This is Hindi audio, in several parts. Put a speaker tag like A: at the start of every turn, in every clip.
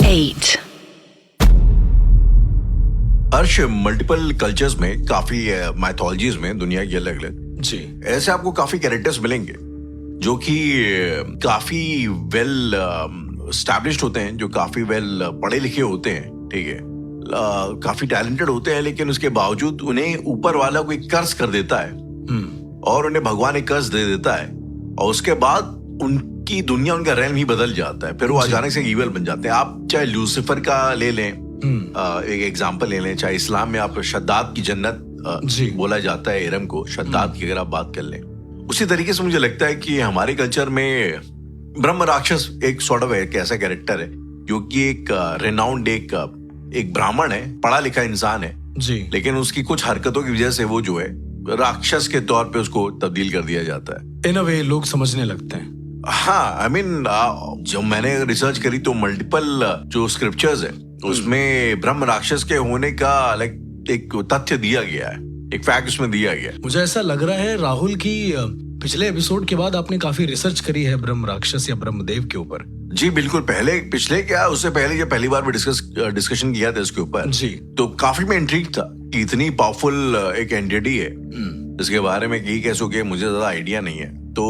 A: 8.
B: अर्श, मल्टीपल कल्चर्स में काफी माइथोलॉजीज में दुनिया की अलग अलग
C: जी
B: ऐसे आपको काफी कैरेक्टर्स मिलेंगे जो कि काफी वेल स्टैब्लिश्ड होते हैं, जो काफी वेल पढ़े लिखे होते हैं, ठीक है, काफी टैलेंटेड होते हैं, लेकिन उसके बावजूद उन्हें ऊपर वाला कोई कर्ज कर देता है और उन्हें भगवान एक कर्ज दे देता है और उसके बाद उनकी दुनिया, उनका रेल्म ही बदल जाता है। फिर वो अचानक से ईवल बन जाते हैं। आप चाहे लूसीफर का ले लें, एक एग्जांपल ले लें, चाहे इस्लाम में आप शद्दाद की जन्नत बोला जाता है इरम को, शद्दाद की अगर आप बात कर लें, उसी तरीके से मुझे लगता है कि हमारे कल्चर में ब्रह्म राक्षस एक सॉर्ट ऑफ एक ऐसा कैरेक्टर है जो कि एक रेनाउंड एक ब्राह्मण है, पढ़ा लिखा इंसान है
C: जी,
B: लेकिन उसकी कुछ हरकतों की वजह से वो जो है राक्षस के तौर पे उसको तब्दील कर दिया जाता है।
C: इन अ वे लोग समझने लगते हैं।
B: हाँ, आई मीन जब मैंने रिसर्च करी तो मल्टीपल जो स्क्रिप्चर्स है उसमें ब्रह्म राक्षस के होने का लाइक एक तथ्य दिया गया है, एक फैक्ट उसमें दिया गया है।
C: मुझे ऐसा लग रहा है राहुल की पिछले एपिसोड के बाद आपने काफी रिसर्च करी है ब्रह्म राक्षस या ब्रह्मदेव के ऊपर।
B: जी बिल्कुल, पिछले क्या उससे पहले जब पहली बार भी डिस्कशन किया था इसके ऊपर
C: जी,
B: तो काफी मैं इंट्रिग था कि इतनी पावरफुल एक एंटिटी है इसके बारे में कि कैसे हो गया मुझे ज्यादा आइडिया नहीं है। तो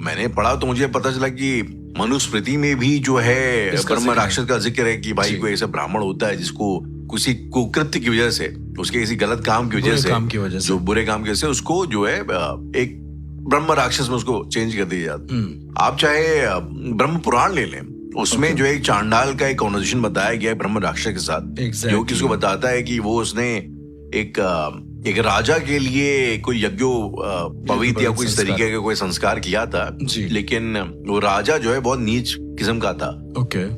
B: मैंने पढ़ा तो मुझे पता चला कि मनुस्मृति में भी जो है ब्रह्म राक्षस का जिक्र है कि भाई कोई ऐसा ब्राह्मण होता है जिसको किसी कुकृत्य की वजह से, उसके किसी गलत काम की वजह से, जो बुरे काम की वजह से उसको जो है एक ब्रह्म राक्षस में उसको चेंज कर दिया जाता। आप चाहे ब्रह्म पुराण ले लें, उसमें जो एक चांडाल का एक कॉन्वर्सेशन बताया गया है ब्रह्म राक्षस के साथ, जो कि उसको बताता है कि वो उसने एक राजा के लिए कोई यज्ञो पवित्र या कोई इस तरीके का कोई संस्कार किया था, लेकिन वो राजा जो है बहुत नीच किस्म का था,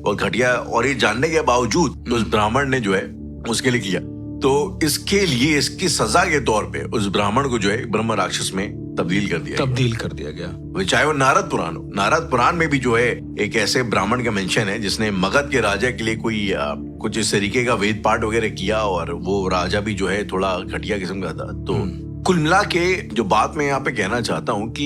B: और घटिया, और ये जानने के बावजूद उस ब्राह्मण ने जो है उसके लिए किया। तो इसके लिए इसकी सजा के तौर पे उस ब्राह्मण को जो है ब्रह्म राक्षस में तब्दील कर दिया गया। चाहे वो नारद पुराण हो, नारद पुराण में भी जो है एक ऐसे ब्राह्मण का मेंशन है जिसने मगध के राजा के लिए कोई कुछ इस तरीके का वेद पाठ वगैरह किया, और वो राजा भी जो है थोड़ा घटिया किस्म का था। तो कुल मिला के जो बात मैं यहाँ पे कहना चाहता हूँ कि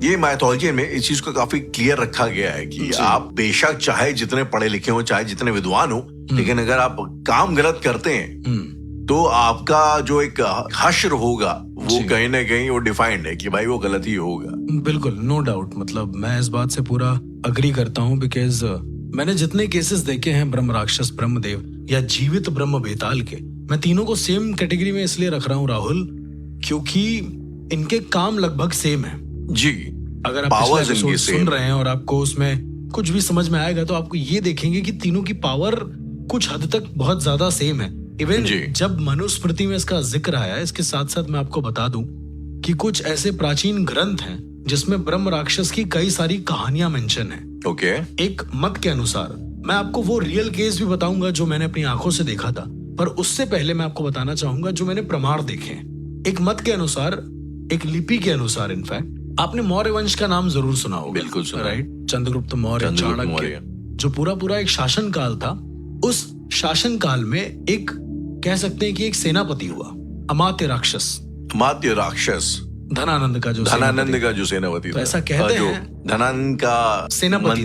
B: ये माइथोलॉजी में इस चीज को काफी क्लियर रखा गया है कि आप बेशक चाहे जितने पढ़े लिखे हो, चाहे जितने विद्वान हो, लेकिन अगर आप काम गलत करते हैं तो आपका जो एक हश्र होगा वो कहीं ना कहीं वो डिफाइंड है कि भाई वो गलत ही होगा।
C: बिल्कुल, नो डाउट। मतलब मैं इस बात से पूरा अग्री करता हूँ, बिकॉज मैंने जितने केसेस देखे हैं ब्रह्म राक्षस, ब्रह्मदेव या जीवित ब्रह्म बेताल के, मैं तीनों को सेम कैटेगरी में इसलिए रख रहा हूँ राहुल, क्योंकि इनके काम लगभग सेम है जी। अगर आप पिछला एपिसोड सुन रहे हैं और आपको उसमें कुछ भी समझ में आएगा तो आपको ये देखेंगे कि तीनों की पावर कुछ हद तक बहुत ज्यादा सेम है। इवन जब मनुस्मृति में इसका जिक्र आया, इसके साथ साथ मैं आपको बता दूं कि कुछ ऐसे प्राचीन ग्रंथ हैं जिसमें ब्रह्म राक्षस की कई सारी कहानियां मेंशन है। एक मत के अनुसार, मैं आपको वो रियल केस भी बताऊंगा जो मैंने अपनी आंखों से देखा था, पर उससे पहले मैं आपको बताना चाहूंगा जो मैंने प्रमाण देखे हैं। एक मत के अनुसार, एक लिपि के अनुसार, इनफैक्ट आपने मौर्य वंश का नाम जरूर सुना होगा।
B: बिल्कुल सुना,
C: राइट। चंद्रगुप्त मौर्य, चाणक्य, जो पूरा एक शासन काल था, उस शासन काल में एक कह सकते हैं कि एक सेनापति हुआ, अमात्य राक्षस। धनानंद का जो सेनापति था, ऐसा कहते हैं।
B: धनानंद का सेनापति,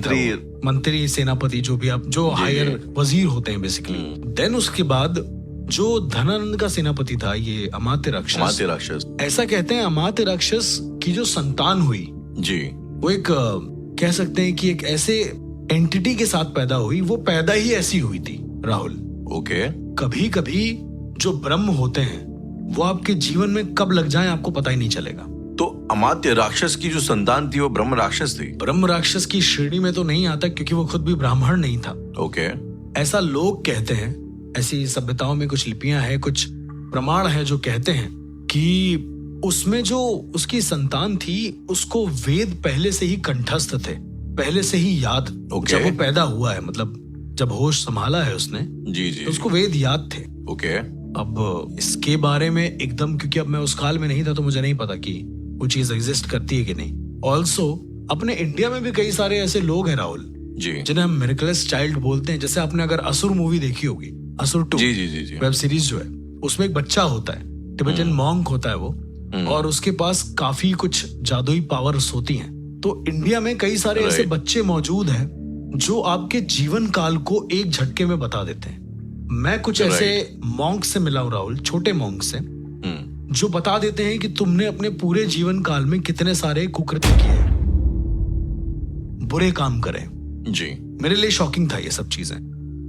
C: मंत्री सेनापति, जो भी आप, जो हायर वजीर होते हैं बेसिकली। देन उसके बाद जो धनानंद का सेनापति था, ये अमात्य राक्षस, ऐसा कहते हैं अमात्य राक्षस की जो संतान हुई जी, वो एक कह सकते हैं कि एक ऐसे एंटिटी के साथ पैदा हुई, वो पैदा ही ऐसी हुई थी राहुल। कभी कभी जो ब्रह्म होते हैं वो आपके जीवन में कब लग जाएं आपको पता ही नहीं चलेगा।
B: तो अमात्य राक्षस की जो संतान थी वो ब्रह्म राक्षस थी?
C: ब्रह्म राक्षस की श्रेणी में तो नहीं आता क्योंकि वो खुद भी ब्राह्मण नहीं था। ऐसा लोग कहते हैं, ऐसी सभ्यताओं में कुछ लिपियां हैं, कुछ प्रमाण है जो कहते हैं कि उसमें जो उसकी संतान थी उसको वेद पहले से ही कंठस्थ थे, पहले से ही याद। जब वो पैदा हुआ है, मतलब जब होश संभाला है उसने, तो उसको वेद याद थे। अब इसके बारे में एकदम, क्योंकि अब मैं उस काल में नहीं था तो मुझे नहीं पता कि वो चीज एग्जिस्ट करती है कि नहीं। ऑल्सो अपने इंडिया में भी कई सारे ऐसे लोग हैं राहुल जिन्हें हम मिरेकलस चाइल्ड बोलते हैं। जैसे आपने अगर असुर मूवी देखी होगी, असुर 2 वेब सीरीज जो है, उसमें एक बच्चा होता है, टिबेटन मॉन्क होता है वो, और उसके पास काफी कुछ जादुई पावर्स होती हैं। तो इंडिया में कई सारे ऐसे बच्चे मौजूद हैं जो आपके जीवन काल को एक झटके में बता देते हैं। मैं कुछ ऐसे मॉन्क से मिला हूं राहुल, छोटे मॉन्क से, जो बता देते हैं कि तुमने अपने पूरे जीवन काल में कितने सारे कुकृत्य किए, बुरे काम करे
B: जी।
C: मेरे लिए शॉकिंग था ये सब चीजें,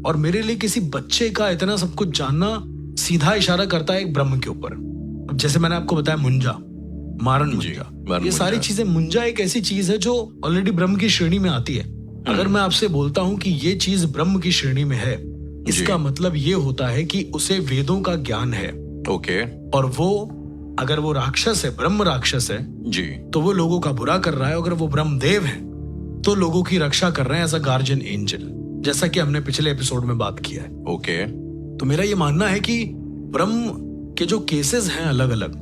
C: और मेरे लिए किसी बच्चे का इतना सब कुछ जानना सीधा इशारा करता है एक ब्रह्म के ऊपर। अब जैसे मैंने आपको बताया मुंजा, मारन मुंजा, ये सारी चीजें, मुंजा एक ऐसी चीज है जो ऑलरेडी ब्रह्म की श्रेणी में आती है। अगर मैं आपसे बोलता हूं कि ये चीज ब्रह्म की श्रेणी में है, इसका मतलब ये होता है कि उसे वेदों का ज्ञान है।
B: ओके।
C: और वो अगर वो राक्षस है, ब्रह्म राक्षस है
B: जी, तो
C: वो लोगों का बुरा कर रहा है। अगर वो ब्रह्मदेव है तो लोगों की रक्षा कर रहे हैं एज अ गार्जियन एंजल, जैसा कि हमने पिछले एपिसोड में बात किया है।
B: ओके।
C: तो मेरा ये मानना है कि ब्रह्म के जो केसेस हैं अलग अलग,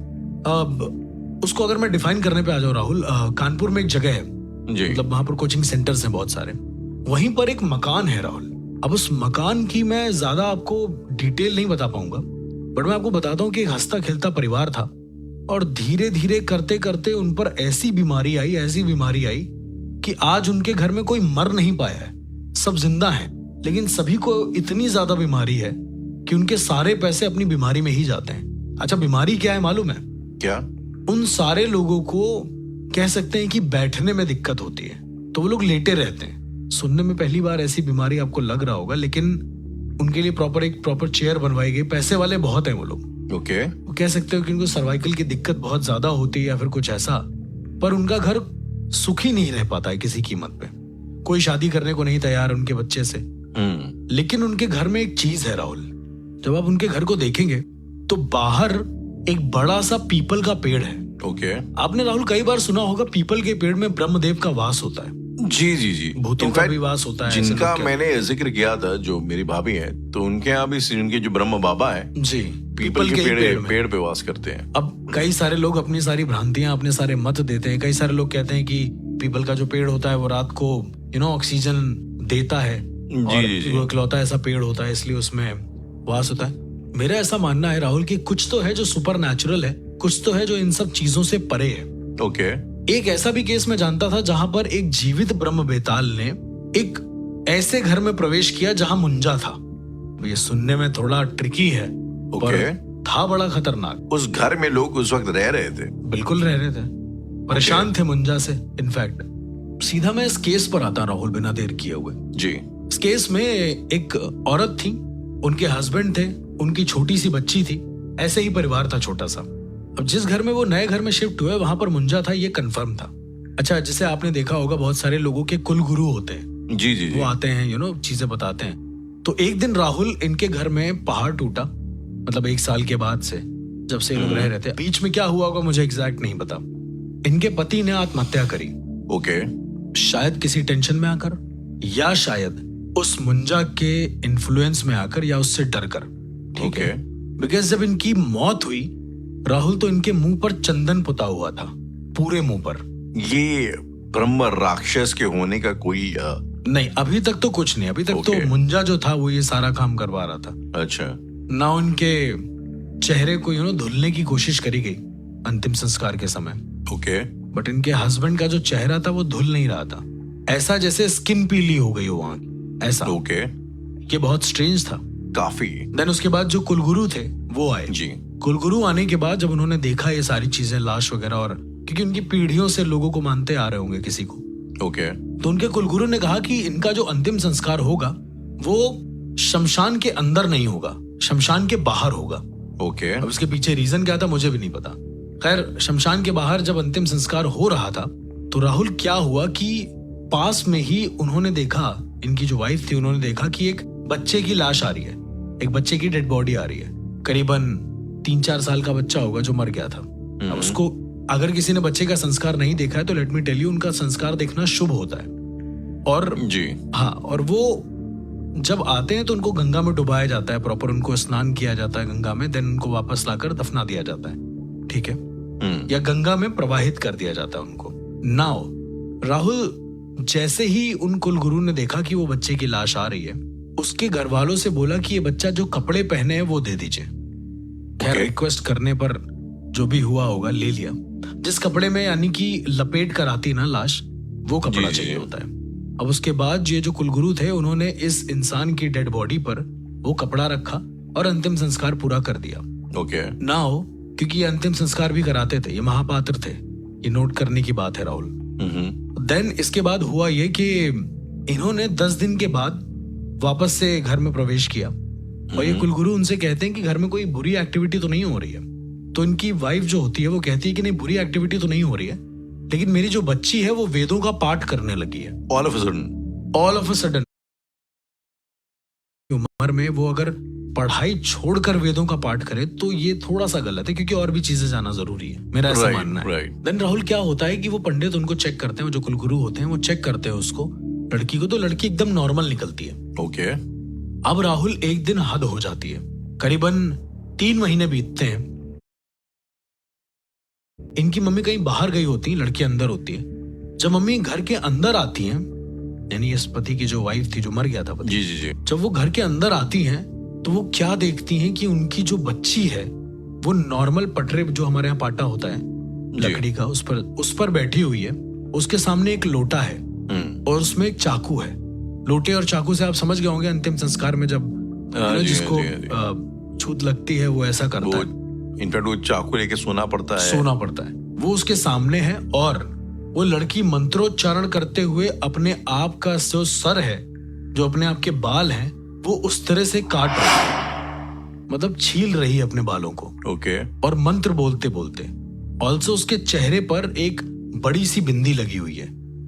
C: अब उसको अगर मैं डिफाइन करने पे आ जाऊं राहुल, कानपुर में एक जगह है
B: जी,
C: मतलब वहां पर कोचिंग सेंटर्स हैं बहुत सारे, वहीं पर एक मकान है राहुल। अब उस मकान की मैं ज्यादा आपको डिटेल नहीं बता पाऊंगा, बट मैं आपको बताता हूँ कि एक हंसता खेलता परिवार था, और धीरे धीरे करते करते उन पर ऐसी बीमारी आई कि आज उनके घर में कोई मर नहीं पाया है, सब जिंदा हैं, लेकिन सभी को इतनी ज्यादा बीमारी है कि उनके सारे पैसे अपनी बीमारी में ही जाते हैं। अच्छा, बीमारी क्या है मालूम है?
B: क्या?
C: उन सारे लोगों को कह सकते हैं कि बैठने में दिक्कत होती है, तो वो लोग लेटे रहते हैं। सुनने में पहली बार ऐसी बीमारी आपको लग रहा होगा, लेकिन उनके लिए प्रॉपर चेयर बनवाई गई। पैसे वाले बहुत हैं वो लोग।
B: ओके।
C: वो कह सकते हो कि उनको सर्वाइकल की दिक्कत बहुत ज्यादा होती है या फिर कुछ ऐसा, पर उनका घर सुखी नहीं रह पाता है किसी कीमत पे। कोई शादी करने को नहीं तैयार उनके बच्चे से। लेकिन उनके घर में एक चीज है राहुल, जब आप उनके घर को देखेंगे तो बाहर एक बड़ा सा पीपल का पेड़ है।
B: ओके।
C: आपने राहुल कई बार सुना होगा पीपल के पेड़ में ब्रह्मदेव का वास होता है।
B: जी जी जी,
C: भूतों का भी वास होता है।
B: जिनका मैंने जिक्र किया था, जो मेरी भाभी है, तो उनके यहाँ भी उनके जो ब्रह्म बाबा है
C: जी,
B: पीपल के पेड़ पे वास करते हैं।
C: अब कई सारे लोग अपनी सारी भ्रांतियां, अपने सारे मत देते हैं। कई सारे लोग कहते हैं कि पीपल का जो पेड़ होता है वो रात को ऑक्सीजन देता है,
B: जी,
C: वो इकलौता ऐसा पेड़ होता है, इसलिए उसमें वास होता है। मेरा ऐसा मानना है राहुल कि कुछ तो है जो सुपर नेचुरल है, कुछ तो है जो इन सब चीजों से परे है।
B: ओके।
C: एक ऐसा भी केस मैं जानता था जहां पर एक जीवित ब्रह्म बेताल ने एक ऐसे घर में प्रवेश किया जहां मुंजा था। ये सुनने में थोड़ा ट्रिकी है, पर था बड़ा खतरनाक।
B: उस घर में लोग उस वक्त रह रहे थे?
C: बिल्कुल रह रहे थे, परेशान थे मुंजा से। इनफैक्ट सीधा मैं इस केस पर आता राहुल, बिना देर किए हुए
B: जी।
C: इस केस में एक औरत थी, उनके हस्बैंड थे, उनकी छोटी सी बच्ची थी, ऐसे ही परिवार था छोटा सा। अब जिस घर में वो नए घर में शिफ्ट हुए वहां पर मुंजा था, ये कंफर्म था। अच्छा, जैसे आपने देखा होगा बहुत सारे लोगों के कुल गुरु होते हैं।
B: जी जी,
C: वो आते हैं चीजें बताते हैं। तो एक दिन राहुल इनके घर में पहाड़ टूटा, मतलब 1 साल के बाद से जब से लोग रह रहे थे। बीच में क्या हुआ होगा मुझे एग्जैक्ट नहीं पता। इनके पति ने आत्महत्या करी। ओके। शायद किसी टेंशन में आकर, या शायद उस मुंजा के इन्फ्लुएंस में आकर, या उससे डर कर। ठीक है, बिकॉज जब इनकी मौत हुई राहुल, तो इनके मुंह पर चंदन पुता हुआ था, पूरे मुंह पर।
B: ये ब्रह्म राक्षस के होने का कोई
C: नहीं, अभी तक तो कुछ नहीं। अभी तक तो मुंजा जो था वो ये सारा काम करवा रहा था।
B: अच्छा।
C: ना उनके चेहरे को धुलने की कोशिश करी गई अंतिम संस्कार के समय।
B: ओके।
C: बट इनके हस्बैंड का जो चेहरा था वो धुल नहीं रहा था, ऐसा जैसे स्किन पीली हो गई हो वहां की, ऐसा।
B: ओके।
C: ये बहुत स्ट्रेंज था
B: काफी।
C: देन उसके बाद जो कुलगुरु थे वो आए
B: जी।
C: कुलगुरु आने के बाद जब उन्होंने देखा ये सारी चीजें, लाश वगैरह, और क्योंकि उनकी पीढ़ियों से लोगों को मानते आ रहे होंगे किसी को,
B: ओके,
C: तो उनके कुलगुरु ने कहा कि इनका जो अंतिम संस्कार होगा वो शमशान के अंदर नहीं होगा, शमशान के बाहर होगा।
B: ओके।
C: अब इसके पीछे रीजन क्या था मुझे भी नहीं पता। खैर, शमशान के बाहर जब अंतिम संस्कार हो रहा था तो राहुल क्या हुआ कि पास में ही उन्होंने देखा, इनकी जो वाइफ थी, उन्होंने देखा कि एक बच्चे की लाश आ रही है, एक बच्चे की डेड बॉडी आ रही है। करीबन 3-4 साल का बच्चा होगा जो मर गया था। अब उसको, अगर किसी ने बच्चे का संस्कार नहीं देखा है तो लेट मी टेल यू, उनका संस्कार देखना शुभ होता है। और
B: जी
C: हाँ, और वो जब आते हैं तो उनको गंगा में डुबाया जाता है, प्रॉपर उनको स्नान किया जाता है गंगा में, देन उनको वापस लाकर दफना दिया जाता है। ठीक है, या गंगा में प्रवाहित कर दिया जाता है उनको। नाउ राहुल, जैसे ही उन कुलगुरु ने देखा कि वो बच्चे की लाश आ रही है, उसके घर वालों से बोला कि ये बच्चा जो कपड़े पहने हैं वो दे दीजिए। खैर, रिक्वेस्ट करने पर जो भी हुआ होगा ले लिया। जिस कपड़े में यानी कि लपेट कर आती ना लाश, वो कपड़ा चाहिए होता है। अब उसके बाद ये जो कुलगुरु थे उन्होंने इस इंसान की डेड बॉडी पर वो कपड़ा रखा और अंतिम संस्कार पूरा कर दिया।
B: ओके।
C: नाउ क्योंकि ये अंतिम संस्कार भी कराते थे, ये महापात्र थे, ये नोट करने की बात है राहुल। देन इसके बाद हुआ ये कि इन्होंने 10 दिन के बाद वापस से घर में प्रवेश किया और ये कुलगुरु उनसे कहते हैं कि घर में कोई बुरी एक्टिविटी तो नहीं हो रही है। तो इनकी वाइफ जो होती है वो कहती है कि नहीं, बुरी एक्टिविटी तो नहीं हो रही है, लेकिन मेरी जो बच्ची है वो वेदों का पाठ करने लगी है।
B: ऑल ऑफ अ सडन
C: उम्र में वो अगर पढ़ाई छोड़कर वेदों का पाठ करे तो ये थोड़ा सा गलत है, क्योंकि और भी चीजें जाना जरूरी है, मेरा ऐसा मानना है। देन राहुल क्या होता है कि वो पंडित उनको चेक करते हैं, जो कुलगुरु होते हैं वो चेक करते हैं उसको, लड़की को, तो लड़की एकदम नॉर्मल निकलती है।
B: ओके।
C: अब राहुल एक दिन हद हो जाती है, करीबन 3 महीने बीतते हैं। इनकी मम्मी कहीं बाहर गई होती है, लड़की अंदर होती है। जब मम्मी घर के अंदर आती हैं, यानी इस पति की जो वाइफ थी, जो मर गया था पति,
B: जी,
C: जब वो घर के अंदर आती हैं तो वो क्या देखती हैं कि उनकी जो बच्ची है वो नॉर्मल पटरे, जो हमारे यहाँ पाटा होता है लकड़ी का, उस पर बैठी हुई है। उसके सामने एक लोटा है और उसमें एक चाकू है। लोटे और चाकू से आप समझ गए होंगे अंतिम संस्कार में जब जिसको छूत लगती है वो ऐसा करता है।
B: इनफैक्ट वो चाकू लेके सोना पड़ता है। वो उसके सामने है और वो लड़की मंत्रोच्चारण करते हुए अपने आप का जो सर है, जो अपने आप के बाल हैं, वो उस तरह से काट रही है, मतलब छील रही है अपने बालों को। ओके।
C: और मंत्र बोलते बोलते। ऑल्सो उसके चेहरे पर एक बड़ी सी बिंदी लगी हुई है।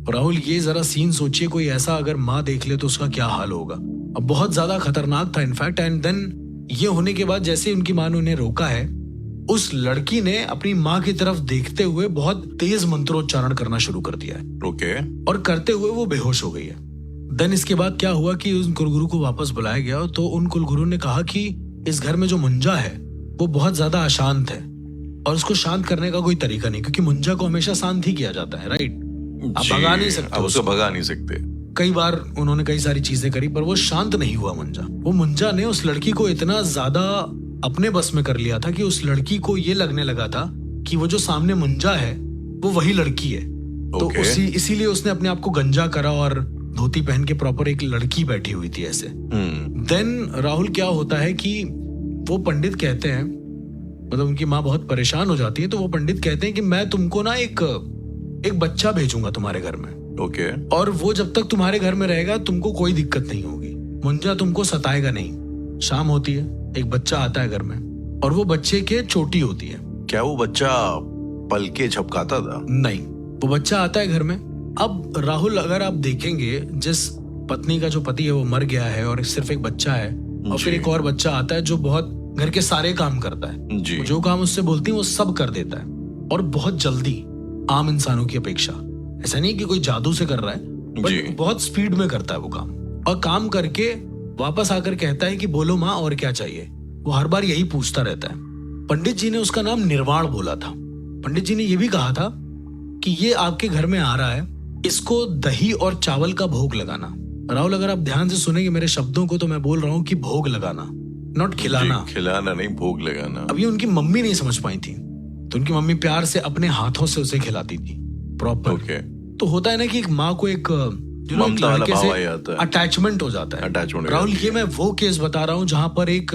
C: राहुल ये जरा सीन सोचिए, कोई ऐसा अगर माँ देख ले तो उसका क्या हाल होगा। अब बहुत ज्यादा खतरनाक था इनफैक्ट। एंड देन ये होने के बाद जैसे उनकी माँ ने उन्हें रोका है, उस लड़की ने अपनी माँ की तरफ देखते हुए बहुत तेज मंत्रोच्चारण करना शुरू कर दिया है।
B: ओके।
C: और करते हुए वो बेहोश हो गई है। देन इसके बाद क्या हुआ कि उन कुलगुरु को वापस बुलाया गया, तो उन कुलगुरु ने कहा कि इस घर में जो मुंजा है वो बहुत ज्यादा अशांत है और उसको शांत करने का कोई तरीका नहीं, क्योंकि मुंजा को हमेशा शांत ही किया जाता है, राइट? आप भगा नहीं सकते,
B: उसको भगा नहीं सकते।
C: कई बार उन्होंने कई सारी चीजें करी पर वो शांत नहीं हुआ मुंजा। वो मुंजा ने उस लड़की को इतना ज्यादा अपने बस में कर लिया था कि उस लड़की को ये लगने लगा था कि वो जो सामने मुंजा है वो वही लड़की है। तो इसीलिए उसने अपने आप को गंजा करा और धोती पहन के प्रॉपर एक लड़की बैठी हुई थी ऐसे। देन राहुल क्या होता है कि वो पंडित कहते हैं, मतलब उनकी माँ बहुत परेशान हो जाती है, तो वो पंडित कहते हैं कि मैं तुमको ना एक बच्चा भेजूंगा तुम्हारे घर में।
B: ओके।
C: और वो जब तक तुम्हारे घर में रहेगा तुमको कोई दिक्कत नहीं होगी, मुंजा तुमको सताएगा नहीं। शाम होती है, एक बच्चा आता है घर में और वो बच्चे के चोटी होती है।
B: क्या वो बच्चा पल के झपकाता था?
C: नहीं, वो बच्चा आता है घर में। अब राहुल अगर आप देखेंगे, जिस पत्नी का जो पति है वो मर गया है और सिर्फ एक बच्चा है, और फिर एक और बच्चा आता है जो बहुत घर के सारे काम करता है, जो काम उससे बोलती है वो सब कर देता है और बहुत जल्दी, आम इंसानों की अपेक्षा। ऐसा नहीं कि कोई जादू से कर रहा है, बट बहुत स्पीड में करता है वो काम। और काम करके वापस आकर कहता है कि बोलो माँ और क्या चाहिए। वो हर बार यही पूछता रहता है। पंडित जी ने उसका नाम निर्वाण बोला था। पंडित जी ने यह भी कहा था कि ये आपके घर में आ रहा है, इसको दही और चावल का भोग लगाना। राहुल अगर आप ध्यान से सुनेंगे मेरे शब्दों को, तो मैं बोल रहा हूँ कि भोग लगाना, नॉट खिलाना।
B: खिलाना नहीं, भोग लगाना।
C: अब ये उनकी मम्मी नहीं समझ पाई थी, तो उनकी मम्मी प्यार से अपने हाथों से उसे खिलाती थी प्रॉपर। तो होता है ना कि एक माँ को एक लड़के से अटैचमेंट हो जाता है। राहुल ये मैं वो केस बता रहा हूँ जहां पर एक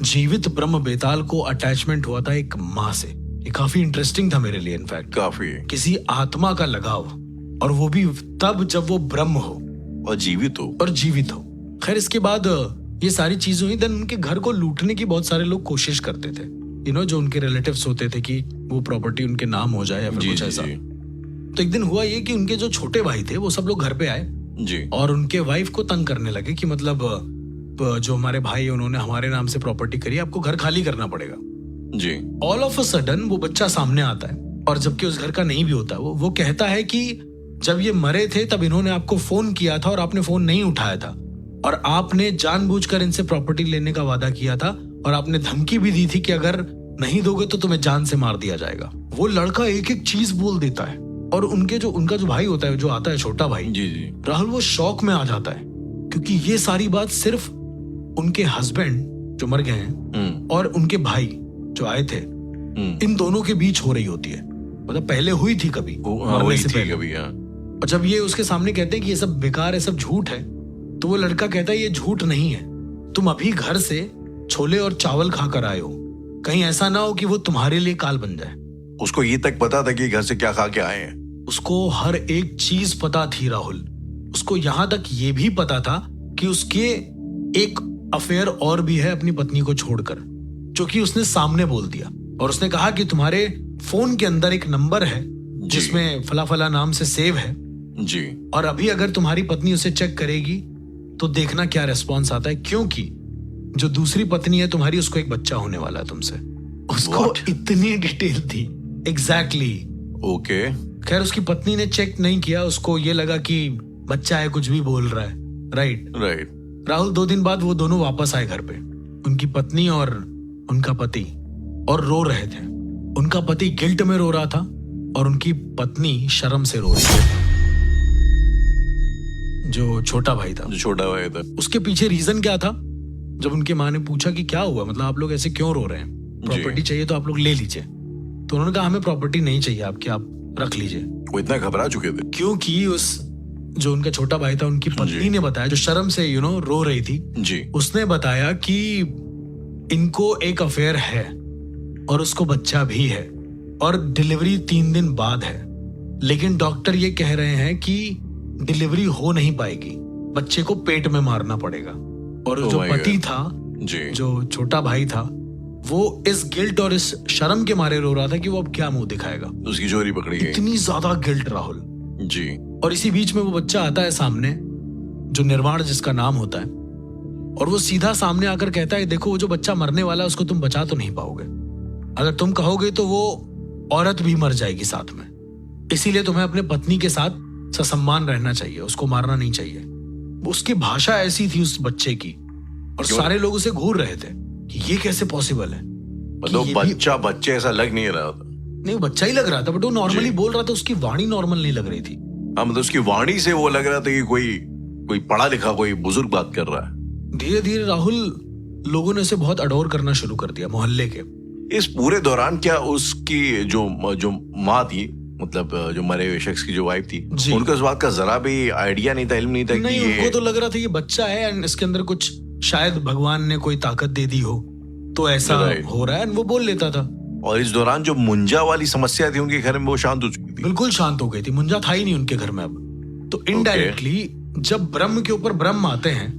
C: जीवित ब्रह्म बेताल को अटैचमेंट हुआ था एक माँ से। ये काफी इंटरेस्टिंग था मेरे लिए, इनफैक्ट
B: काफी
C: किसी आत्मा का लगाव, और वो भी तब जब वो ब्रह्म हो
B: और जीवित हो। खैर इसके बाद ये सारी चीजें हुई। देन उनके घर को लूटने की बहुत सारे लोग कोशिश करते थे, जो उनके रिलेटिव्स होते थे कि वो प्रॉपर्टी उनके नाम हो जाए या फिर कुछ ऐसा। तो एक दिन हुआ ये कि उनके जो छोटे भाई थे वो सब लोग घर पे आए और उनके वाइफ को तंग करने लगे कि मतलब जो हमारे भाई है उन्होंने हमारे नाम से प्रॉपर्टी करी, आपको घर खाली करना पड़ेगा। ऑल ऑफ अ सडन वो बच्चा सामने आता है, और जबकि उस घर का नहीं भी होता। वो कहता है कि जब ये मरे थे तब इन्होंने आपको फोन किया था और आपने फोन नहीं उठाया था, और आपने जानबूझकर इनसे प्रॉपर्टी लेने का वादा किया था, और आपने धमकी भी दी थी कि अगर नहीं दोगे तो तुम्हें जान से मार दिया जाएगा। वो लड़का एक एक चीज बोल देता है, और उनका जो भाई होता है, जो आता है छोटा भाई, राहुल, वो शौक में आ जाता है, क्योंकि ये सारी बात सिर्फ उनके हस्बैंड जो मर गए हैं और उनके भाई जो आए थे, इन दोनों के बीच हो रही होती है। मतलब पहले हुई थी कभी, मरने से पहले।
C: और जब ये उसके सामने कहते हैं कि ये सब बेकार है, सब झूठ है, तो वो लड़का कहता है ये झूठ नहीं है, तुम अभी घर से छोले और चावल खाकर आए हो, कहीं ऐसा ना हो कि वो तुम्हारे लिए काल बन जाए।
B: उसको ये तक पता था कि घर से क्या खा के आए हैं?
C: उसको हर एक चीज पता थी राहुल। उसको यहां तक ये भी पता था कि उसके एक अफेयर और भी है अपनी पत्नी को छोड़कर, जो कि उसने सामने बोल दिया। और उसने कहा कि तुम्हारे फोन के अंदर एक नंबर है जिसमें फला फला नाम से सेव है
B: जी,
C: और अभी अगर तुम्हारी पत्नी उसे चेक करेगी तो देखना क्या रेस्पॉन्स आता है, क्योंकि जो दूसरी पत्नी है तुम्हारी, उसको एक बच्चा होने वाला है तुमसे। उसको
B: What?
C: इतनी डिटेल थी। एग्जैक्टली।
B: ओके।
C: खैर उसकी पत्नी ने चेक नहीं किया, उसको ये लगा कि बच्चा है, कुछ भी बोल रहा है। Right
B: right.
C: राहुल, 2 दिन बाद वो दोनों वापस आए घर पे, उनकी पत्नी और उनका पति, और रो रहे थे। उनका पति गिल्ट में रो रहा था और उनकी पत्नी शर्म से रो रही थी। जो छोटा भाई था,
B: जो छोटा भाई था,
C: उसके पीछे रीजन क्या था? जब उनकी माँ ने पूछा कि क्या हुआ, मतलब आप लोग ऐसे क्यों रो रहे हैं, प्रॉपर्टी चाहिए तो आप लोग ले लीजिए। तो उन्होंने कहा हमें प्रॉपर्टी नहीं चाहिए आपकी, आप रख लीजिए।
B: वो इतना घबरा चुके थे
C: क्योंकि उस जो उनका छोटा भाई था, उनकी पत्नी ने बताया, जो शर्म से रो रही थी
B: जी,
C: उसने बताया कि इनको एक अफेयर है और उसको बच्चा भी है और डिलीवरी 3 दिन बाद है, लेकिन डॉक्टर ये कह रहे हैं कि डिलीवरी हो नहीं पाएगी, बच्चे को पेट में मारना पड़ेगा। और
B: Oh
C: जो
B: my
C: पति
B: God.
C: था,
B: जी,
C: जो छोटा भाई था, वो इस गिल्ट और इस शर्म के मारे रो रहा था कि वो अब क्या मुंह दिखाएगा।
B: उसकी चोरी पकड़ी गई।
C: इतनी ज्यादा गिल्ट राहुल।
B: जी,
C: और इसी बीच में वो बच्चा आता है सामने, जो निर्वाण जिसका नाम होता है, और वो सीधा सामने आकर कहता है देखो वो जो बच्चा मरने वाला है उसको तुम बचा तो नहीं पाओगे, अगर तुम कहोगे तो वो औरत भी मर जाएगी साथ में, इसीलिए तुम्हें अपने पत्नी के साथ ससम्मान रहना चाहिए, उसको मारना नहीं चाहिए। उसकी भाषा ऐसी थी उस बच्चे की, और सारे लोग उसे घूर रहे थे कि ये कैसे पॉसिबल है।
B: मतलब बच्चे ऐसा लग नहीं रहा था।
C: नहीं, वो बच्चा ही लग रहा था, बट वो नॉर्मली बोल रहा था, उसकी वाणी नॉर्मल नहीं लग रही थी।
B: हाँ, मतलब उसकी वाणी से वो लग रहा था कि कोई पढ़ा लिखा, कोई बुजुर्ग बात कर रहा है।
C: धीरे धीरे राहुल, लोगों ने उसे बहुत अडोर करना शुरू कर दिया, मोहल्ले के।
B: इस पूरे दौरान क्या उसकी जो माँ थी, मतलब जो मरे हुए शख्स की जो वाइफ थी,
C: जी।
B: उनको इस बात का जरा भी आइडिया नहीं था, इल्म नहीं था कि
C: नहीं,
B: ये
C: उनको तो लग रहा था ये बच्चा है एंड इसके अंदर कुछ शायद भगवान ने कोई ताकत दे दी हो, तो ऐसा हो रहा है, एंड वो बोल लेता था।
B: और इस दौरान जो मुंजा वाली समस्या थी उनके घर में, वो शांत हो चुकी थी।
C: बिल्कुल शांत हो गई थी, मुंजा था ही नहीं उनके घर में अब। तो इनडायरेक्टली जब ब्रह्म के ऊपर ब्रह्म आते हैं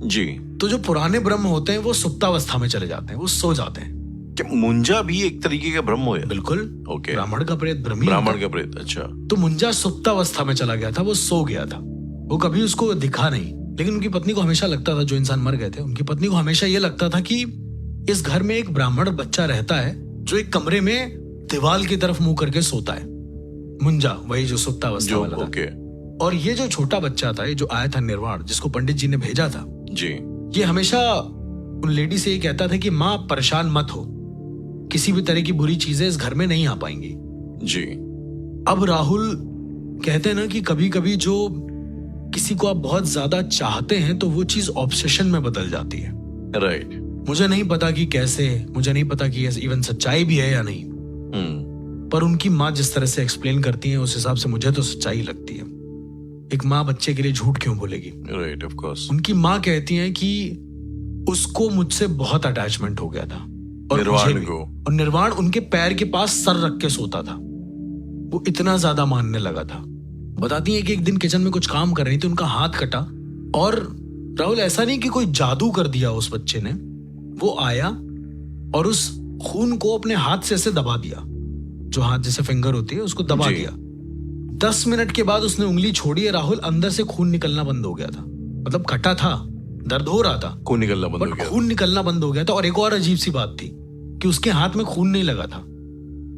B: जी,
C: तो जो पुराने ब्रह्म होते हैं वो सुप्तावस्था में चले जाते हैं, वो सो जाते हैं।
B: क्या मुंजा भी एक तरीके का ब्रह्म हो?
C: बिल्कुल।
B: ओके।
C: ब्राह्मण का प्रेत ब्रह्म ही
B: ब्राह्मण
C: होता
B: का प्रेत, अच्छा।
C: है। तो मुंजा सुप्तावस्था में चला गया था, वो सो गया था, वो कभी उसको दिखा नहीं। लेकिन उनकी पत्नी को हमेशा लगता था, जो इंसान मर गए थे उनकी पत्नी को हमेशा ये लगता था कि इस घर में एक ब्राह्मण बच्चा रहता है जो एक कमरे में दीवाल की तरफ मुंह करके सोता है। मुंजा, वही जो सुप्तावस्था वाला था।
B: ओके।
C: और ये जो छोटा बच्चा था, ये जो आया था निर्वाण, जिसको पंडित जी ने भेजा था
B: जी,
C: ये हमेशा उन लेडी से ये कहता था कि माँ परेशान मत हो, किसी भी तरह की बुरी चीजें इस घर में नहीं आ पाएंगी।
B: जी।
C: अब राहुल कहते हैं ना कि कभी कभी जो किसी को आप बहुत ज्यादा चाहते हैं तो वो चीज ऑब्सेशन में बदल जाती है।
B: राइट।
C: मुझे नहीं पता कि कैसे, मुझे नहीं पता कि ये इवन सच्चाई भी है या नहीं, पर उनकी माँ जिस तरह से एक्सप्लेन करती है उस हिसाब से मुझे तो सच्चाई लगती है। एक माँ बच्चे के लिए झूठ क्यों बोलेगी?
B: Right, of course.
C: उनकी माँ कहती है कि उसको मुझसे बहुत अटैचमेंट हो गया था, और
B: निर्वाण
C: मुझे भी।
B: को।
C: और निर्वाण उनके पैर के पास सर रख के सोता था, वो इतना ज्यादा मानने लगा था। बताती है कि एक दिन किचन में कुछ काम कर रही थी, उनका हाथ कटा, और राहुल ऐसा नहीं कि कोई जादू कर दिया उस बच्चे ने, वो आया और उस खून को अपने हाथ से ऐसे दबा दिया, जो हाथ जैसे फिंगर होती है उसको दबा दिया। 10 मिनट के बाद उसने उंगली छोड़ी है राहुल, अंदर से खून निकलना बंद हो गया था। मतलब कटा था, दर्द हो रहा था,
B: खून निकलना बंद हो
C: बट
B: गया।
C: खून निकलना बंद हो गया था। और एक और अजीब सी बात थी कि उसके हाथ में खून नहीं लगा था।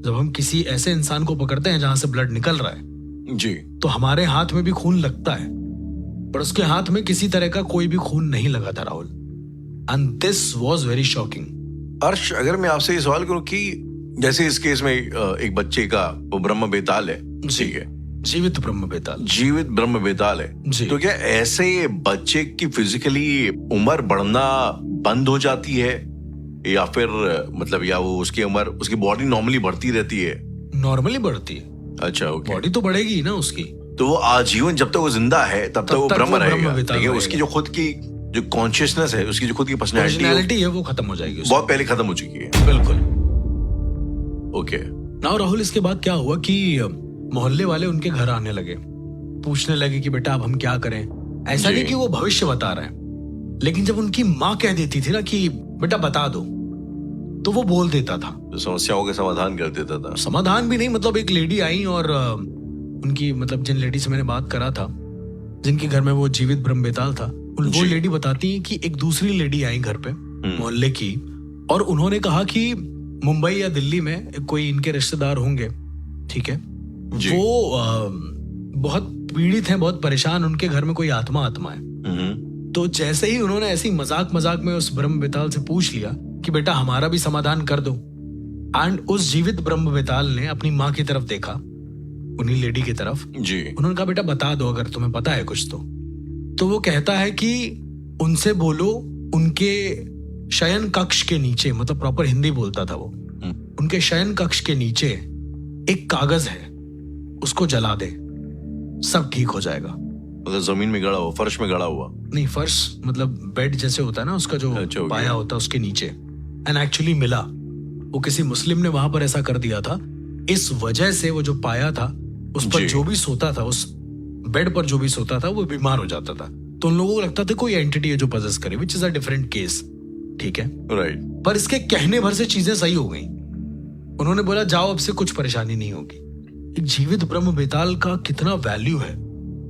C: जब हम किसी ऐसे इंसान को पकड़ते हैं जहां से ब्लड निकल रहा है
B: जी,
C: तो हमारे हाथ में भी खून लगता है, पर उसके हाथ में किसी तरह का कोई भी खून नहीं लगा था Rahul. And this was very shocking.
B: अर्श, अगर मैं आपसे ये सवाल करूं कि जैसे इस केस में एक बच्चे का वो ब्रह्म बेताल है, ठीक है,
C: जीवित ब्रह्म बेताल,
B: जीवित ब्रह्म बेताल
C: जी।
B: है, तो क्या ऐसे बच्चे की फिजिकली उम्र बढ़ना बंद हो जाती है, या फिर मतलब या वो उसकी उम्र, उसकी बॉडी नॉर्मली बढ़ती रहती है?
C: नॉर्मली बढ़ती है।
B: अच्छा, ओके।
C: बॉडी तो बढ़ेगी ही ना उसकी,
B: तो वो आजीवन जब तक वो जिंदा है तब तक वो ब्रह्म रहेगा,
C: बेताल
B: लेकिन
C: रहेगा।
B: उसकी जो खुद की जो कॉन्शियसनेस है, उसकी जो खुद की पर्सनैलिटी
C: पर्सनैलिटी है वो खत्म हो जाएगी उसमें।
B: बहुत पहले खत्म हो चुकी है।
C: बिल्कुल।
B: ओके।
C: नाउ राहुल, इसके बाद क्या हुआ कि मोहल्ले वाले उनके घर आने लगे, पूछने लगे कि बेटा अब हम क्या करें। ऐसा
B: जी।
C: नहीं कि वो भविष्य बता रहे हैं, लेकिन जब उनकी माँ कह देती थी ना कि बेटा बता दो, तो वो बोल देता था,
B: तो समस्याओं का समाधान कर देता था।
C: समाधान भी नहीं, मतलब एक लेडी आई और उनकी, मतलब जिन लेडी से मैंने बात करा था, जिनके घर में वो जीवित ब्रह्म बेताल था, वो
B: जी।
C: लेडी बताती है कि एक दूसरी लेडी आई घर पे मोहल्ले की, और उन्होंने कहा कि मुंबई या दिल्ली में कोई इनके रिश्तेदार होंगे, ठीक है,
B: जी।
C: वो बहुत पीड़ित हैं, बहुत परेशान, उनके घर में कोई आत्मा है। तो जैसे ही उन्होंने ऐसी मजाक मजाक में उस ब्रह्म बेताल से पूछ लिया कि बेटा हमारा भी समाधान कर दो, एंड उस जीवित ब्रह्म बेताल ने अपनी माँ की तरफ देखा, उन्हीं लेडी की तरफ।
B: जी।
C: उन्होंने कहा बेटा बता दो अगर तुम्हें पता है कुछ तो वो कहता है कि उनसे बोलो उनके शयन कक्ष के नीचे, मतलब प्रॉपर हिंदी बोलता था वो, उनके शयन कक्ष के नीचे एक कागज है, उसको जला दे, सब ठीक हो जाएगा।
B: मतलब जमीन में गड़ा हुआ, फर्श में गड़ा हुआ?
C: नहीं, फर्श मतलब बेड जैसे होता है ना, उसका जो
B: अच्छा, हो गया।
C: पाया होता है उसके नीचे। एंड एक्चुअली मिला, वो किसी मुस्लिम ने वहां पर ऐसा कर दिया था। इस वजह से वो जो पाया था, उस पर
B: जी।
C: जो भी सोता था, उस बेड पर जो भी सोता था, वो बीमार हो जाता था। तो उन लोगों को लगता था कोई एंटिटी है जो पजेस करे, which is a different case, ठीक है।
B: राइट।
C: पर इसके कहने भर से चीजें सही हो गई। उन्होंने बोला जाओ, अब से कुछ परेशानी नहीं होगी। एक जीवित ब्रह्म बेताल का कितना वैल्यू है,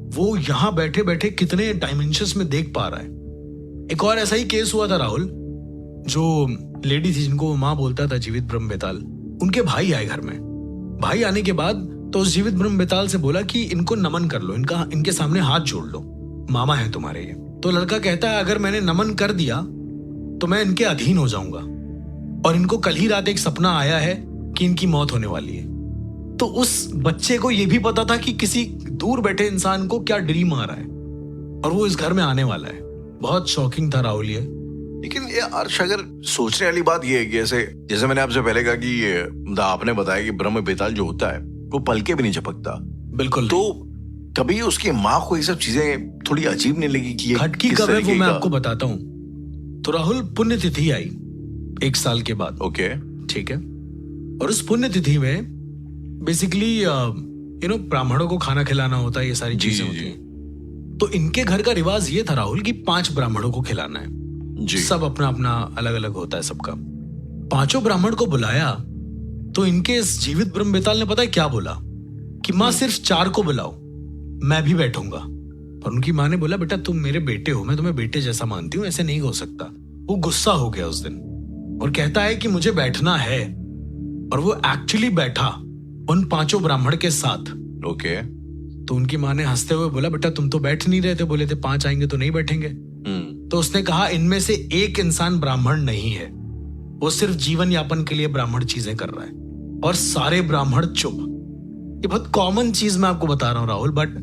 C: वो यहां बैठे बैठे कितने डायमेंशंस में देख पा रहा है। एक और ऐसा ही केस हुआ था राहुल, जो लेडी थी जिनको माँ बोलता था जीवित ब्रह्म बेताल, उनके भाई आए घर में। भाई आने के बाद तो उस जीवित ब्रह्म बेताल से बोला कि इनको नमन कर लो, इनके सामने हाथ जोड़ लो, मामा है तुम्हारे ये। तो लड़का कहता है अगर मैंने नमन कर दिया तो मैं इनके अधीन हो जाऊंगा, और इनको कल ही रात एक सपना आया है कि इनकी मौत होने वाली है। तो उस बच्चे को यह भी पता था कि किसी दूर बैठे इंसान को क्या ड्रीम आ रहा है, और वो इस घर में आने वाला है। बहुत शॉकिंग था राहुल ये।
B: लेकिन ये अर्श, अगर सोचने वाली बात ये है कि जैसे मैंने आपसे पहले कहा कि ये आपने बताया कि ब्रह्म बेताल जो होता है वो पल के भी नहीं झपकता।
C: बिल्कुल।
B: तो कभी उसकी माँ को ये सब चीजें थोड़ी अजीब नहीं लगी कि ये
C: खटकी
B: किस
C: कब है वो
B: तरीके
C: मैं
B: का?
C: आपको बताता हूँ। तो राहुल, पुण्यतिथि आई 1 साल के बाद,
B: ओके।
C: ठीक है। और उस पुण्यतिथि में बेसिकली ब्राह्मणों को खाना खिलाना होता है, ये सारी
B: जी,
C: चीजें
B: जी,
C: होती
B: जी।
C: हैं। तो इनके घर का रिवाज ये था राहुल कि 5 ब्राह्मणों को खिलाना है।
B: जी।
C: सब अपना अपना अलग अलग होता है सबका। 5 ब्राह्मण को बुलाया तो इनके इस जीवित ब्रह्म बेताल ने पता है क्या बोला कि माँ सिर्फ 4 को बुलाओ, मैं भी बैठूंगा। पर उनकी माँ ने बोला बेटा तुम मेरे बेटे हो, मैं तुम्हें बेटे जैसा मानती हूँ, ऐसे नहीं हो सकता। वो गुस्सा हो गया उस दिन और कहता है कि मुझे बैठना है, और वो एक्चुअली बैठा उन 5 ब्राह्मण के साथ।
B: ओके।
C: तो उनकी माँ ने हंसते हुए बोला बेटा तुम तो बैठ नहीं रहे थे, बोले थे 5 आएंगे तो नहीं बैठेंगे। तो उसने कहा इनमें से एक इंसान ब्राह्मण नहीं है, वो सिर्फ जीवन यापन के लिए ब्राह्मण चीजें कर रहा है। और सारे ब्राह्मण चुप। ये बहुत कॉमन चीज मैं आपको बता रहा हूँ राहुल, बट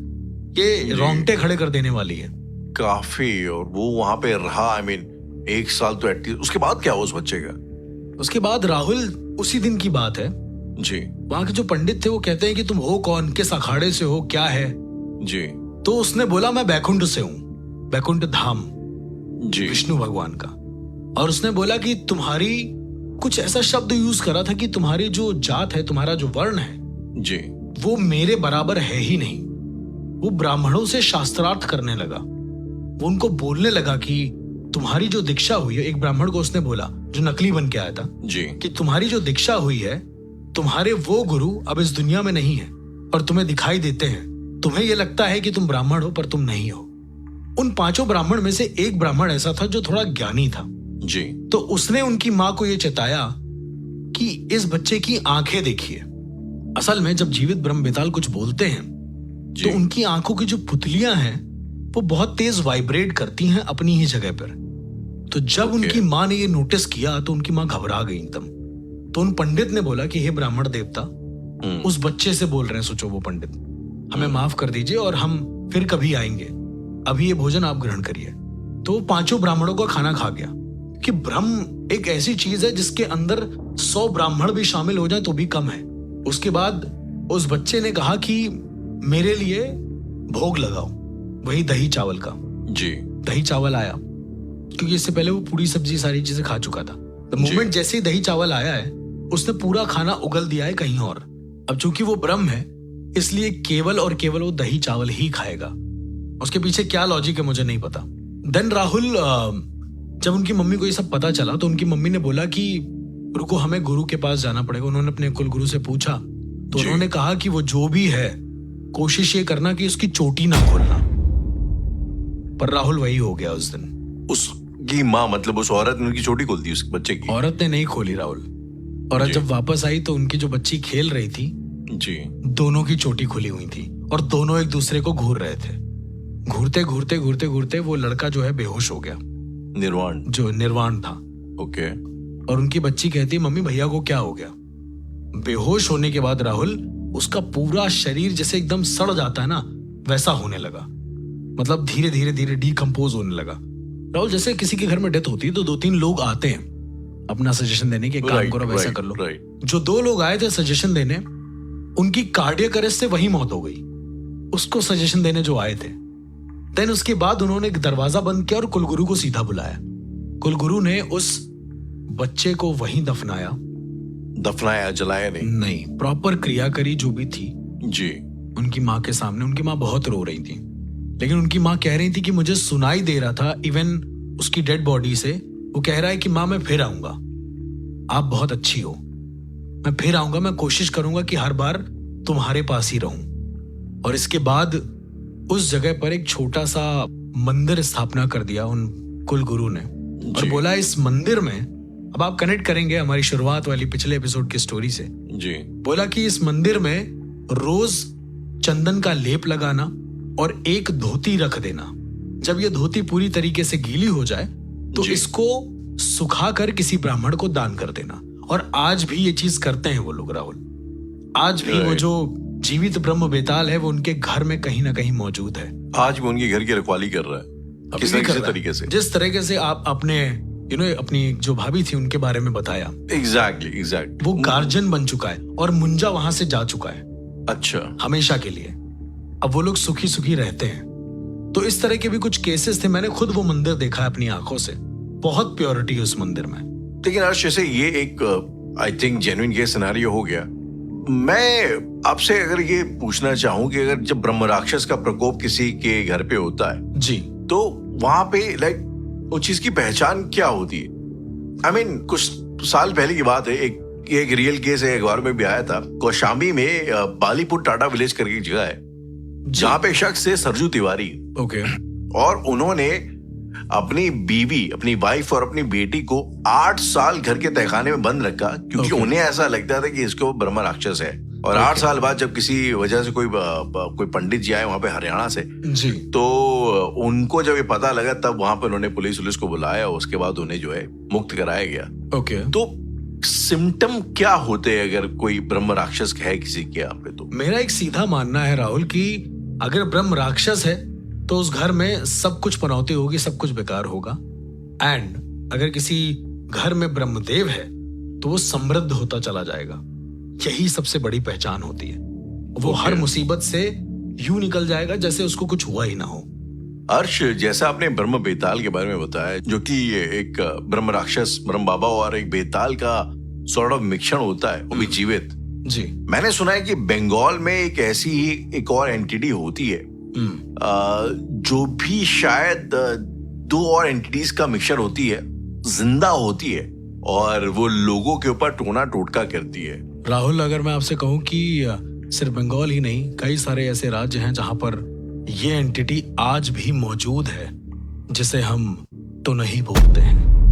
C: ये रोंगटे खड़े कर देने वाली है
B: काफी। और वो वहां पे रहा, आई मीन 1 साल तो एटलीस्ट। उसके बाद क्या हुआ उस बच्चे का?
C: उसके बाद राहुल, उसी दिन की बात है
B: जी।
C: वहां के जो पंडित थे वो कहते हैं कि तुम हो कौन, किस अखाड़े से हो, क्या है।
B: जी।
C: तो उसने बोला मैं बैकुंठ से हूँ, बैकुंठ धाम,
B: जी।
C: विष्णु भगवान का। और उसने बोला कि तुम्हारी, कुछ ऐसा शब्द यूज करा था कि तुम्हारी जो जात है, तुम्हारा जो वर्ण है,
B: जी।
C: वो मेरे बराबर है ही नहीं। वो ब्राह्मणों से शास्त्रार्थ करने लगा। वो उनको बोलने लगा कि तुम्हारी जो दीक्षा हुई है, एक ब्राह्मण को उसने बोला जो नकली बन के आया था,
B: जी।
C: कि तुम्हारी जो दीक्षा हुई है, तुम्हारे वो गुरु अब इस दुनिया में नहीं है और तुम्हें दिखाई देते हैं। तुम्हें यह लगता है कि तुम ब्राह्मण हो पर तुम नहीं हो। उन 5 ब्राह्मण में से एक ब्राह्मण ऐसा था जो थोड़ा ज्ञानी था।
B: जी।
C: तो उसने उनकी माँ को यह चेताया कि इस बच्चे की आंखें देखिए। असल में जब जीवित ब्रह्म बेताल कुछ बोलते हैं तो उनकी आंखों की जो पुतलियां हैं वो बहुत तेज वाइब्रेट करती हैं अपनी ही जगह पर। तो जब उनकी माँ ने ये नोटिस किया तो उनकी माँ घबरा गई एकदम। तो उन पंडित ने बोला कि हे ब्राह्मण देवता, उस बच्चे से बोल रहे हैं, सोचो वो पंडित, हमें माफ कर दीजिए और हम फिर कभी आएंगे, अभी ये भोजन आप ग्रहण करिए। तो वो 5 ब्राह्मणों का खाना खा गया। कि ब्रह्म एक ऐसी चीज है जिसके अंदर 100 ब्राह्मण भी शामिल हो जाए तो भी कम है। उसके बाद उस बच्चे ने कहा कि मेरे लिए भोग लगाओ, वही दही चावल का।
B: जी
C: दही चावल आया, क्योंकि इससे पहले वो पूरी सब्जी सारी चीजें खा चुका था। द मोमेंट जैसे ही दही चावल आया है, उसने पूरा खाना उगल दिया है कहीं और। अब चूंकि वो ब्रह्म है, इसलिए केवल और केवल वो दही चावल ही खाएगा। उसके पीछे क्या लॉजिक है मुझे नहीं पता। देन राहुल, जब उनकी मम्मी को ये सब पता चला तो उनकी मम्मी ने बोला कि रुको, हमें गुरु के पास जाना पड़ेगा। उन्होंने अपने कुल गुरु से पूछा तो उन्होंने कहा कि वो जो भी है, कोशिश ये करना कि उसकी चोटी ना खोलना। पर राहुल वही हो गया उस दिन।
B: उसकी माँ, मतलब उस औरत ने उनकी चोटी खोल दी उस बच्चे की?
C: औरत ने नहीं खोली राहुल। औरत जब वापस आई तो उनकी जो बच्ची खेल रही थी
B: जी,
C: दोनों की चोटी खुली हुई थी और दोनों एक दूसरे को घूर रहे थे। घूरते घूरते घूरते घूरते वो लड़का जो है बेहोश हो गया, निर्वाण था।
B: ओके।
C: और उनकी बच्ची कहती, मम्मी भैया को क्या हो गया? बेहोश होने के बाद राहुल, उसका पूरा शरीर जैसे एकदम सड़ जाता है ना, वैसा होने लगा। मतलब धीरे धीरे धीरे डिकम्पोज होने लगा। राहुल, जैसे किसी के घर में डेथ होती है तो 2-3 लोग आते हैं अपना सजेशन देने के, काम करो वैसा कर लो। जो 2 लोग आए थे सजेशन देने, उनकी कार्डियक अरेस्ट से वही मौत हो गई, उसको सजेशन देने जो आए थे। देन उसके बाद उन्होंने एक दरवाजा बंद किया और कुलगुरु को सीधा बुलाया। कुलगुरु ने उस बच्चे को वहीं दफनाया, जलाया नहीं, प्रॉपर क्रिया करी जो भी थी
B: जी
C: उनकी माँ के सामने। उनकी माँ बहुत रो रही थी, लेकिन उनकी माँ कह रही थी कि मुझे सुनाई दे रहा था इवन उसकी डेड बॉडी से। वो कह रहा है कि माँ मैं फिर आऊंगा, आप बहुत अच्छी हो, मैं फिर आऊंगा, मैं कोशिश करूंगा कि हर बार तुम्हारे पास ही रहूं। और इसके बाद उस जगह पर एक छोटा सा मंदिर स्थापना कर दिया उन कुलगुरु ने, और बोला इस मंदिर में, अब आप कनेक्ट करेंगे हमारी शुरुआत वाली पिछले एपिसोड की स्टोरी से
B: जी,
C: बोला कि इस मंदिर में रोज चंदन का लेप लगाना और एक धोती रख देना। जब ये धोती पूरी तरीके से गीली हो जाए तो इसको सुखाकर किसी ब्राह्मण को दान कर देना। और आज भी ये चीज करते हैं वो लोग राहुल। आज भी वो जो जीवित ब्रह्म बेताल है वो उनके घर में कहीं ना कहीं मौजूद है।
B: आज भी उनके घर की रखवाली कर रहा है किसी तरीके से।
C: जिस तरीके से आप अपने अपनी जो भाभी थी उनके बारे में बताया,
B: एग्जैक्टली
C: वो गार्जियन बन चुका है और मुंजा वहां से जा चुका है,
B: अच्छा,
C: हमेशा के लिए। अब वो लोग सुखी सुखी रहते हैं। तो इस तरह के भी कुछ केसेस थे। मैंने खुद वो मंदिर देखा है अपनी आंखों से, बहुत प्योरिटी उस मंदिर में।
B: लेकिन अर्श, जैसे ये एक I think genuine case scenario हो गया। मैं आपसे अगर ये पूछना चाहूं कि अगर जब ब्रह्म राक्षस का प्रकोप किसी के घर पे होता है
C: जी,
B: तो वहां पे लाइक वो चीज की पहचान क्या होती है? आई मीन कुछ साल पहले की बात है, एक रियल केस है, अखबार में भी आया था। कौशाम्बी में बालीपुर टाटा विलेज करके जगह है जहां पे शख्स है सरजू तिवारी।
C: ओके।
B: और उन्होंने अपनी बीवी, अपनी वाइफ और अपनी बेटी को 8 साल घर के तहखाने में बंद रखा, क्योंकि उन्हें ऐसा लगता था कि इसको ब्रह्म राक्षस है। और 8 साल बाद जब किसी वजह से कोई पंडित जी आए वहां पे हरियाणा से
C: जी,
B: तो उनको जब ये पता लगा तब वहां पे उन्होंने पुलिस को बुलाया। उसके बाद उन्हें जो है मुक्त कराया गया।
C: ओके।
B: तो सिम्टम क्या होते हैं अगर कोई ब्रह्म राक्षस है किसी के यहाँ पे? तो
C: मेरा एक सीधा मानना है राहुल कि अगर ब्रह्म राक्षस है तो उस घर में सब कुछ पनौती होगी, सब कुछ बेकार होगा। एंड अगर किसी घर में ब्रह्मदेव है तो वो समृद्ध होता चला जाएगा। यही सबसे बड़ी पहचान होती है। वो हर मुसीबत से यूं निकल जाएगा जैसे उसको कुछ हुआ ही ना हो।
B: अर्श, जैसा आपने ब्रह्म बेताल के बारे में बताया, जो कि एक ब्रह्म राक्षस, ब्रह्म बाबा और एक बेताल का सॉर्ट ऑफ मिक्सचर होता है, वो भी जीवित
C: जी।
B: मैंने सुना है कि बंगाल में एक ऐसी ही एक और एंटिटी होती है जो भी शायद 2 और एंटिटीज का मिक्सचर होती है, जिंदा होती है और वो लोगों के ऊपर टोना टोटका करती है।
C: राहुल, अगर मैं आपसे कहूं कि सिर्फ बंगाल ही नहीं, कई सारे ऐसे राज्य हैं जहां पर ये एंटिटी आज भी मौजूद है, जिसे हम तो नहीं भूलते हैं।